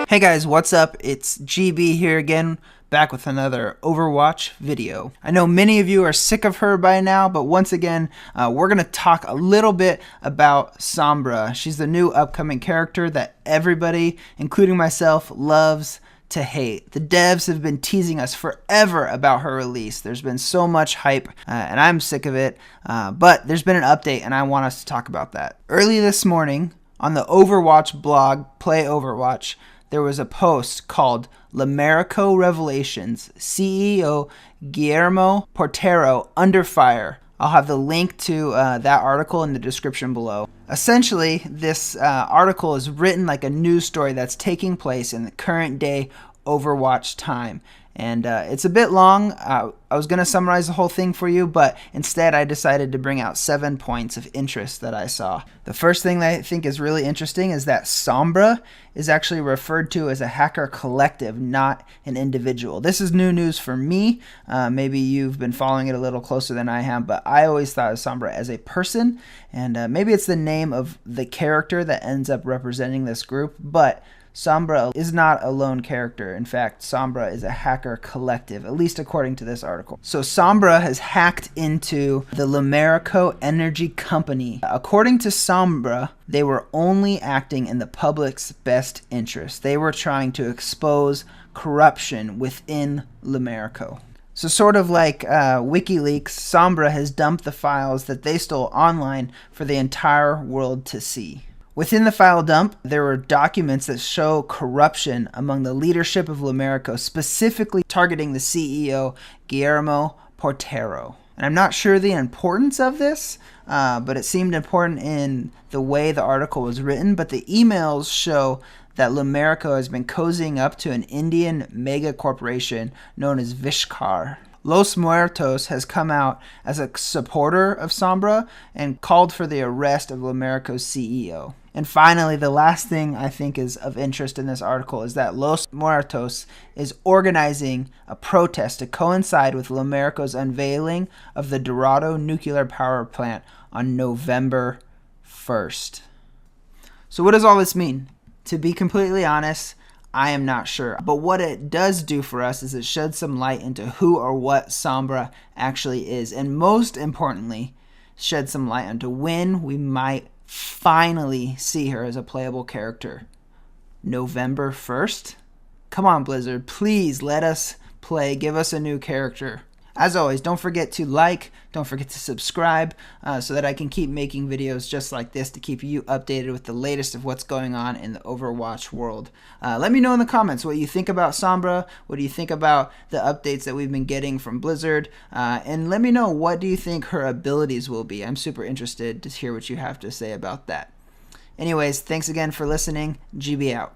Hey guys, what's up? It's GB here again, back with another Overwatch video. I know many of you are sick of her by now, but once again, we're going to talk a little bit about Sombra. She's the new upcoming character that everybody, including myself, loves to hate. The devs have been teasing us forever about her release. There's been so much hype, and I'm sick of it, but there's been an update, and I want us to talk about that. Early this morning, on the Overwatch blog, Play Overwatch, there was a post called Lamerico Revelations, CEO Guillermo Portero under fire. I'll have the link to that article in the description below. Essentially, this article is written like a news story that's taking place in the current day Overwatch time. And it's a bit long. I was going to summarize the whole thing for you, but instead I decided to bring out 7 points of interest that I saw. The first thing that I think is really interesting is that Sombra is actually referred to as a hacker collective, not an individual. This is new news for me. Maybe you've been following it a little closer than I have, but I always thought of Sombra as a person, and maybe it's the name of the character that ends up representing this group, but Sombra is not a lone character. In fact, Sombra is a hacker collective, at least according to this article. So Sombra has hacked into the Lamerico Energy Company. According to Sombra, they were only acting in the public's best interest. They were trying to expose corruption within Lamerico. So sort of like WikiLeaks, Sombra has dumped the files that they stole online for the entire world to see. Within the file dump, there were documents that show corruption among the leadership of Lamerico, specifically targeting the CEO, Guillermo Portero. And I'm not sure the importance of this, but it seemed important in the way the article was written. But the emails show that Lamerico has been cozying up to an Indian mega corporation known as Vishkar. Los Muertos has come out as a supporter of Sombra and called for the arrest of Lamerico's CEO. And finally, the last thing I think is of interest in this article is that Los Muertos is organizing a protest to coincide with Lamerico's unveiling of the Dorado nuclear power plant on November 1st. So what does all this mean? To be completely honest, I am not sure. But what it does do for us is it sheds some light into who or what Sombra actually is. And most importantly, shed some light into when we might finally see her as a playable character. November 1st? Come on, Blizzard. Please let us play. Give us a new character. As always, don't forget to like, don't forget to subscribe so that I can keep making videos just like this to keep you updated with the latest of what's going on in the Overwatch world. Let me know in the comments what you think about Sombra, what do you think about the updates that we've been getting from Blizzard, and let me know what do you think her abilities will be. I'm super interested to hear what you have to say about that. Anyways, thanks again for listening. GB out.